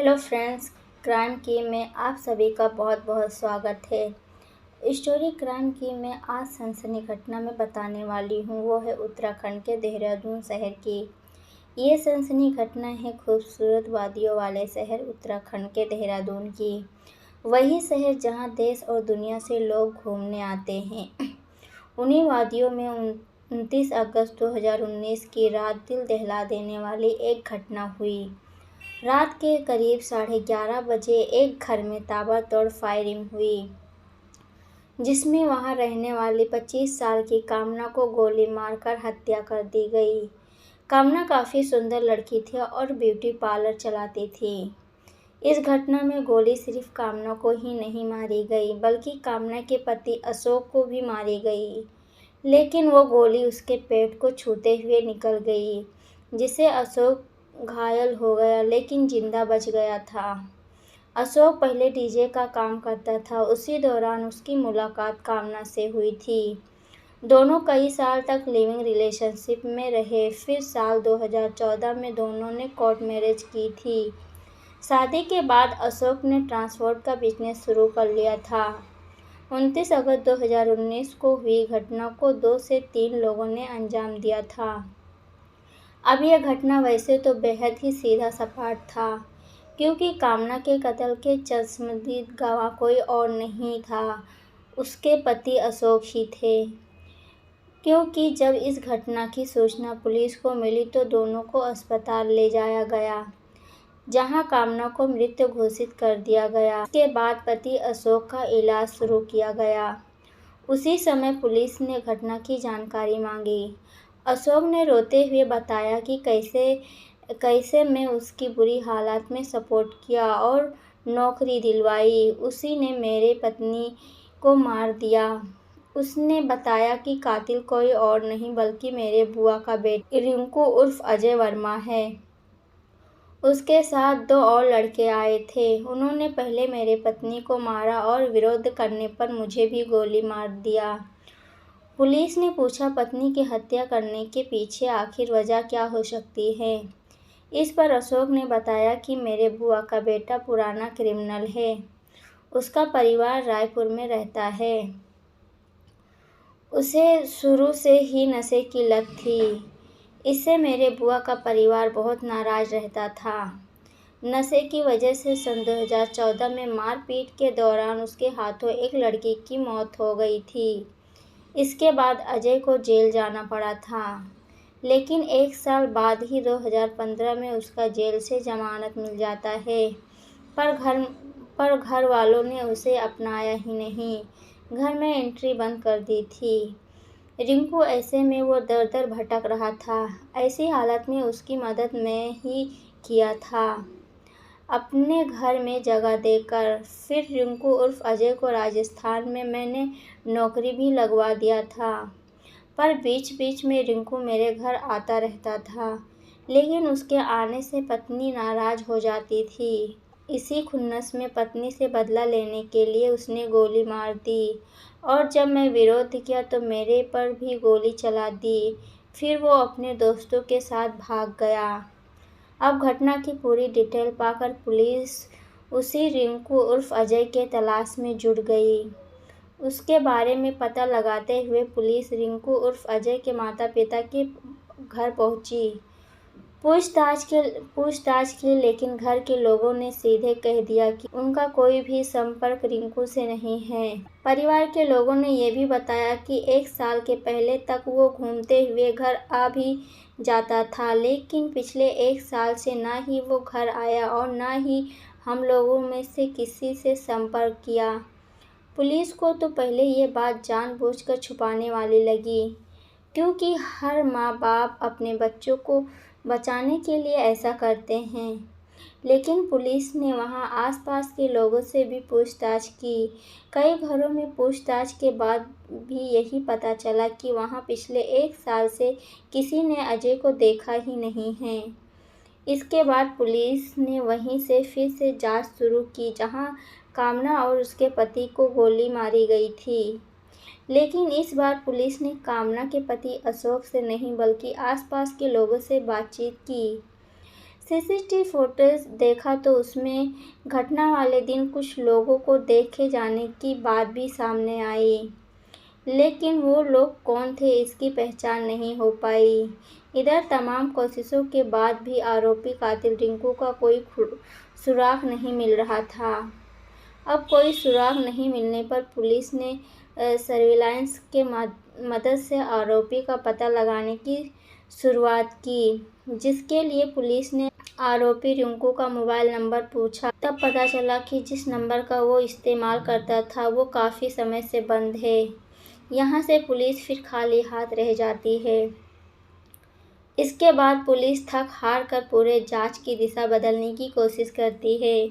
Hello friends, crime की में आप सभी का बहुत बहुत स्वागत है। स्टोरी क्राइम की में आज सनसनी घटना में बताने वाली हूँ, वो है उत्तराखंड के देहरादून शहर की। ये सनसनी घटना है खूबसूरत वादियों वाले शहर उत्तराखंड के देहरादून की। वही शहर जहाँ देश और दुनिया से लोग घूमने आते हैं। उन्हीं वादियों में 29 अगस्त 2019 की रात दिल दहला देने वाली एक घटना हुई। रात के करीब 11:30 बजे एक घर में ताबड़तोड़ फायरिंग हुई, जिसमें वहां रहने वाली 25 साल की कामना को गोली मारकर हत्या कर दी गई। कामना काफ़ी सुंदर लड़की थी और ब्यूटी पार्लर चलाती थी। इस घटना में गोली सिर्फ कामना को ही नहीं मारी गई, बल्कि कामना के पति अशोक को भी मारी गई। लेकिन वो गोली उसके पेट को छूते हुए निकल गई, जिससे अशोक घायल हो गया लेकिन जिंदा बच गया था। अशोक पहले डीजे का काम करता था। उसी दौरान उसकी मुलाकात कामना से हुई थी। दोनों कई साल तक लिविंग रिलेशनशिप में रहे। फिर साल 2014 में दोनों ने कोर्ट मैरिज की थी। शादी के बाद अशोक ने ट्रांसपोर्ट का बिजनेस शुरू कर लिया था। 29 अगस्त 2019 को हुई घटना को 2 से 3 लोगों ने अंजाम दिया था। अब यह घटना वैसे तो बेहद ही सीधा सपाट था, क्योंकि कामना के कत्ल के चश्मदीद गवाह कोई और नहीं था, उसके पति अशोक ही थे। क्योंकि जब इस घटना की सूचना पुलिस को मिली तो दोनों को अस्पताल ले जाया गया, जहां कामना को मृत घोषित कर दिया गया। इसके बाद पति अशोक का इलाज शुरू किया गया। उसी समय पुलिस ने घटना की जानकारी मांगी। अशोक ने रोते हुए बताया कि कैसे मैं उसकी बुरी हालत में सपोर्ट किया और नौकरी दिलवाई। उसी ने मेरे पत्नी को मार दिया। उसने बताया कि कातिल कोई और नहीं बल्कि मेरे बुआ का बेटा रिंकू उर्फ अजय वर्मा है। उसके साथ 2 और लड़के आए थे। उन्होंने पहले मेरे पत्नी को मारा और विरोध करने पर मुझे भी गोली मार दिया। पुलिस ने पूछा, पत्नी की हत्या करने के पीछे आखिर वजह क्या हो सकती है। इस पर अशोक ने बताया कि मेरे बुआ का बेटा पुराना क्रिमिनल है। उसका परिवार रायपुर में रहता है। उसे शुरू से ही नशे की लत थी। इससे मेरे बुआ का परिवार बहुत नाराज रहता था। नशे की वजह से सन 2014 में मारपीट के दौरान उसके हाथों एक लड़की की मौत हो गई थी। इसके बाद अजय को जेल जाना पड़ा था, लेकिन 1 साल बाद ही 2015 में उसका जेल से जमानत मिल जाता है। पर घर वालों ने उसे अपनाया ही नहीं, घर में एंट्री बंद कर दी थी। रिंकू ऐसे में वो दर-दर भटक रहा था। ऐसी हालत में उसकी मदद मैं ही किया था, अपने घर में जगह देकर। फिर रिंकू उर्फ अजय को राजस्थान में मैंने नौकरी भी लगवा दिया था। पर बीच बीच में रिंकू मेरे घर आता रहता था, लेकिन उसके आने से पत्नी नाराज हो जाती थी। इसी खुन्नस में पत्नी से बदला लेने के लिए उसने गोली मार दी और जब मैं विरोध किया तो मेरे पर भी गोली चला दी। फिर वो अपने दोस्तों के साथ भाग गया। अब घटना की पूरी डिटेल पाकर पुलिस उसी रिंकू उर्फ अजय के तलाश में जुट गई। उसके बारे में पता लगाते हुए पुलिस रिंकू उर्फ अजय के माता-पिता के घर पहुंची। पूछताछ की, लेकिन घर के लोगों ने सीधे कह दिया कि उनका कोई भी संपर्क रिंकू से नहीं है। परिवार के लोगों ने ये भी बताया कि 1 साल के पहले तक वो घूमते हुए घर आ भी जाता था, लेकिन पिछले 1 साल से ना ही वो घर आया और ना ही हम लोगों में से किसी से संपर्क किया। पुलिस को तो पहले ये बात जानबूझकर छुपाने वाली लगी, क्योंकि हर माँ बाप अपने बच्चों को बचाने के लिए ऐसा करते हैं। लेकिन पुलिस ने वहां आसपास के लोगों से भी पूछताछ की। कई घरों में पूछताछ के बाद भी यही पता चला कि वहां पिछले 1 साल से किसी ने अजय को देखा ही नहीं है। इसके बाद पुलिस ने वहीं से फिर से जांच शुरू की, जहां कामना और उसके पति को गोली मारी गई थी। लेकिन इस बार पुलिस ने कामना के पति अशोक से नहीं बल्कि आसपास के लोगों से बातचीत की। सीसीटीवी फुटेज देखा तो उसमें घटना वाले दिन कुछ लोगों को देखे जाने की बात भी सामने आई, लेकिन वो लोग कौन थे इसकी पहचान नहीं हो पाई। इधर तमाम कोशिशों के बाद भी आरोपी कातिल रिंकू का कोई सुराग नहीं मिल रहा था। अब कोई सुराग नहीं मिलने पर पुलिस ने सर्विलांस के मदद से आरोपी का पता लगाने की शुरुआत की, जिसके लिए पुलिस ने आरोपी रिंकू का मोबाइल नंबर पूछा। तब पता चला कि जिस नंबर का वो इस्तेमाल करता था वो काफ़ी समय से बंद है। यहाँ से पुलिस फिर खाली हाथ रह जाती है। इसके बाद पुलिस थक हार कर पूरे जांच की दिशा बदलने की कोशिश करती है।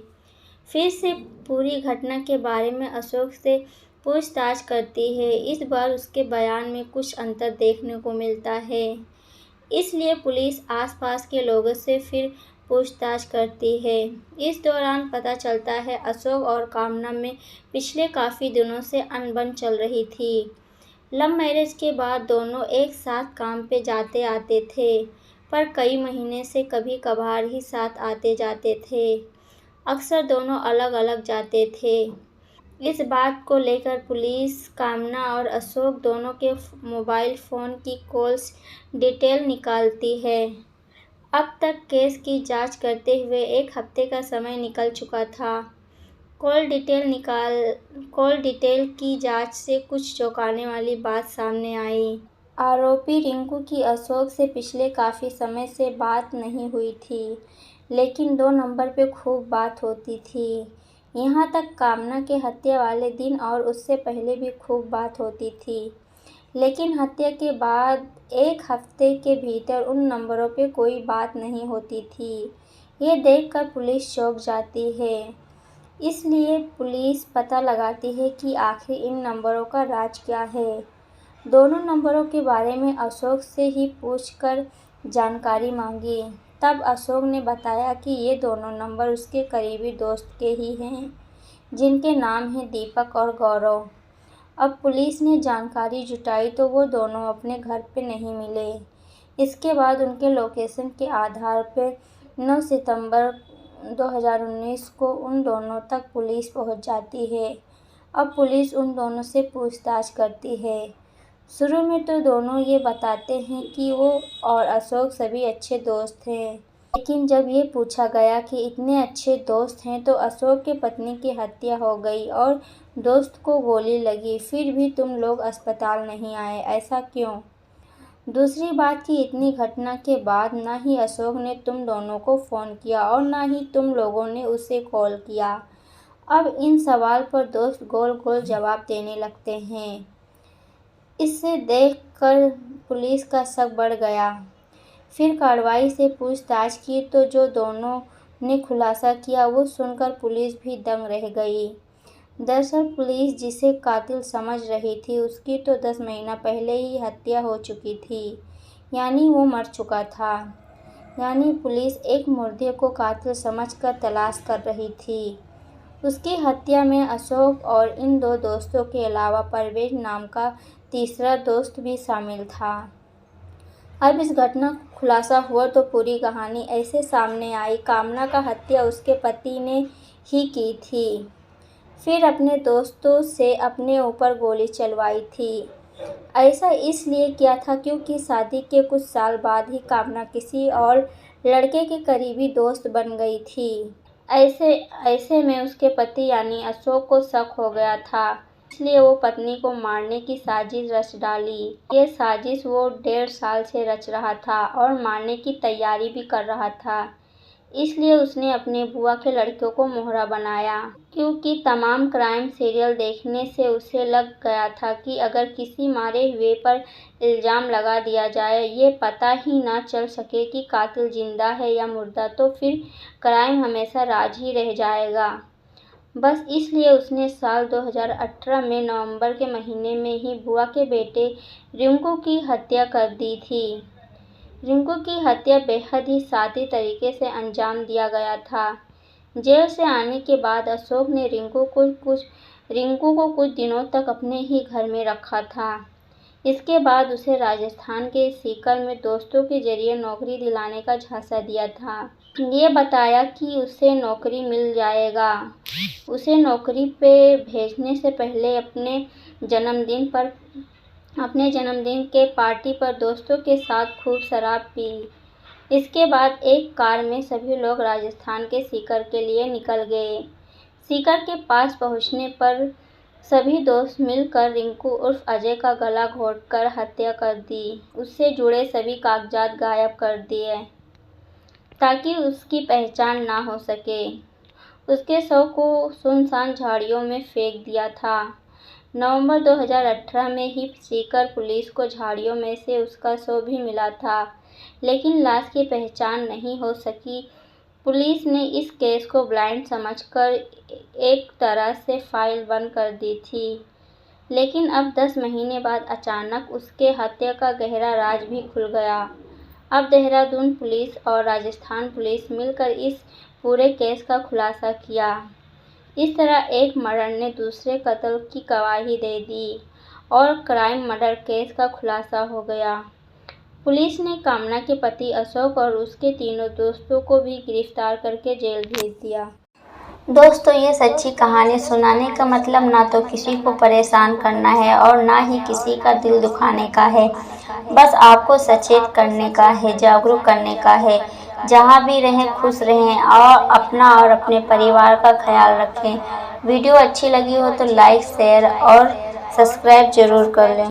फिर से पूरी घटना के बारे में अशोक से पूछताछ करती है। इस बार उसके बयान में कुछ अंतर देखने को मिलता है, इसलिए पुलिस आसपास के लोगों से फिर पूछताछ करती है। इस दौरान पता चलता है अशोक और कामना में पिछले काफ़ी दिनों से अनबन चल रही थी। लव मैरिज के बाद दोनों एक साथ काम पे जाते आते थे, पर कई महीने से कभी कभार ही साथ आते जाते थे। अक्सर दोनों अलग अलग जाते थे। इस बात को लेकर पुलिस कामना और अशोक दोनों के मोबाइल फ़ोन की कॉल्स डिटेल निकालती है। अब तक केस की जांच करते हुए 1 हफ्ते का समय निकल चुका था। कॉल डिटेल की जांच से कुछ चौंकाने वाली बात सामने आई। आरोपी रिंकू की अशोक से पिछले काफ़ी समय से बात नहीं हुई थी, लेकिन 2 नंबर पे खूब बात होती थी। यहाँ तक कामना के हत्या वाले दिन और उससे पहले भी खूब बात होती थी, लेकिन हत्या के बाद 1 हफ्ते के भीतर उन नंबरों पे कोई बात नहीं होती थी। ये देखकर पुलिस चौंक जाती है। इसलिए पुलिस पता लगाती है कि आखिर इन नंबरों का राज क्या है। दोनों नंबरों के बारे में अशोक से ही पूछकर जानकारी मांगी। तब अशोक ने बताया कि ये दोनों नंबर उसके करीबी दोस्त के ही हैं, जिनके नाम हैं दीपक और गौरव। अब पुलिस ने जानकारी जुटाई तो वो दोनों अपने घर पे नहीं मिले। इसके बाद उनके लोकेशन के आधार पर 9 सितंबर 2019 को उन दोनों तक पुलिस पहुंच जाती है। अब पुलिस उन दोनों से पूछताछ करती है। शुरू में तो दोनों ये बताते हैं कि वो और अशोक सभी अच्छे दोस्त हैं, लेकिन जब ये पूछा गया कि इतने अच्छे दोस्त हैं तो अशोक की पत्नी की हत्या हो गई और दोस्त को गोली लगी, फिर भी तुम लोग अस्पताल नहीं आए, ऐसा क्यों? दूसरी बात कि इतनी घटना के बाद ना ही अशोक ने तुम दोनों को फ़ोन किया और ना ही तुम लोगों ने उसे कॉल किया। अब इन सवाल पर दोस्त गोल गोल जवाब देने लगते हैं। इसे देखकर पुलिस का शक बढ़ गया। फिर कार्रवाई से पूछताछ की तो जो दोनों ने खुलासा किया वो सुनकर पुलिस भी दंग रह गई। दरअसल पुलिस जिसे कातिल समझ रही थी उसकी तो 10 महीना पहले ही हत्या हो चुकी थी, यानी वो मर चुका था। यानी पुलिस एक मुर्दे को कातिल समझकर तलाश कर रही थी। उसकी हत्या में अशोक और इन 2 दोस्तों के अलावा परवेज नाम का तीसरा दोस्त भी शामिल था। अब इस घटना का खुलासा हुआ तो पूरी कहानी ऐसे सामने आई। कामना का हत्या उसके पति ने ही की थी, फिर अपने दोस्तों से अपने ऊपर गोली चलवाई थी। ऐसा इसलिए किया था क्योंकि शादी के कुछ साल बाद ही कामना किसी और लड़के की करीबी दोस्त बन गई थी। ऐसे में उसके पति यानी अशोक को शक हो गया था, इसलिए वो पत्नी को मारने की साजिश रच डाली। ये साजिश वो 1.5 साल से रच रहा था और मारने की तैयारी भी कर रहा था। इसलिए उसने अपने बुआ के लड़कियों को मोहरा बनाया, क्योंकि तमाम क्राइम सीरियल देखने से उसे लग गया था कि अगर किसी मारे हुए पर इल्ज़ाम लगा दिया जाए, ये पता ही ना चल सके कि कातिल जिंदा है या मुर्दा, तो फिर क्राइम हमेशा राज ही रह जाएगा। बस इसलिए उसने साल 2018 में नवंबर के महीने में ही बुआ के बेटे रिंकू की हत्या कर दी थी। रिंकू की हत्या बेहद ही सादी तरीके से अंजाम दिया गया था। जेल से आने के बाद अशोक ने रिंकू को कुछ दिनों तक अपने ही घर में रखा था। इसके बाद उसे राजस्थान के सीकर में दोस्तों के जरिए नौकरी दिलाने का झांसा दिया था। ये बताया कि उसे नौकरी मिल जाएगा। उसे नौकरी पे भेजने से पहले अपने जन्मदिन के पार्टी पर दोस्तों के साथ खूब शराब पी। इसके बाद एक कार में सभी लोग राजस्थान के सीकर के लिए निकल गए। सीकर के पास पहुंचने पर सभी दोस्त मिलकर रिंकू उर्फ अजय का गला घोंटकर हत्या कर दी। उससे जुड़े सभी कागजात गायब कर दिए ताकि उसकी पहचान ना हो सके। उसके शव को सुनसान झाड़ियों में फेंक दिया था। नवंबर 2018 में ही सीकर पुलिस को झाड़ियों में से उसका शव भी मिला था, लेकिन लाश की पहचान नहीं हो सकी। पुलिस ने इस केस को ब्लाइंड समझकर एक तरह से फाइल बंद कर दी थी, लेकिन अब 10 महीने बाद अचानक उसके हत्या का गहरा राज भी खुल गया। अब देहरादून पुलिस और राजस्थान पुलिस मिलकर इस पूरे केस का खुलासा किया। इस तरह एक मर्डर ने दूसरे कत्ल की गवाही दे दी और क्राइम मर्डर केस का खुलासा हो गया। पुलिस ने कामना के पति अशोक और उसके तीनों दोस्तों को भी गिरफ्तार करके जेल भेज दिया। दोस्तों, ये सच्ची कहानी सुनाने का मतलब ना तो किसी को परेशान करना है और ना ही किसी का दिल दुखाने का है। बस आपको सचेत करने का है, जागरूक करने का है। जहाँ भी रहें खुश रहें और अपना और अपने परिवार का ख्याल रखें। वीडियो अच्छी लगी हो तो लाइक, शेयर और सब्सक्राइब जरूर कर लें।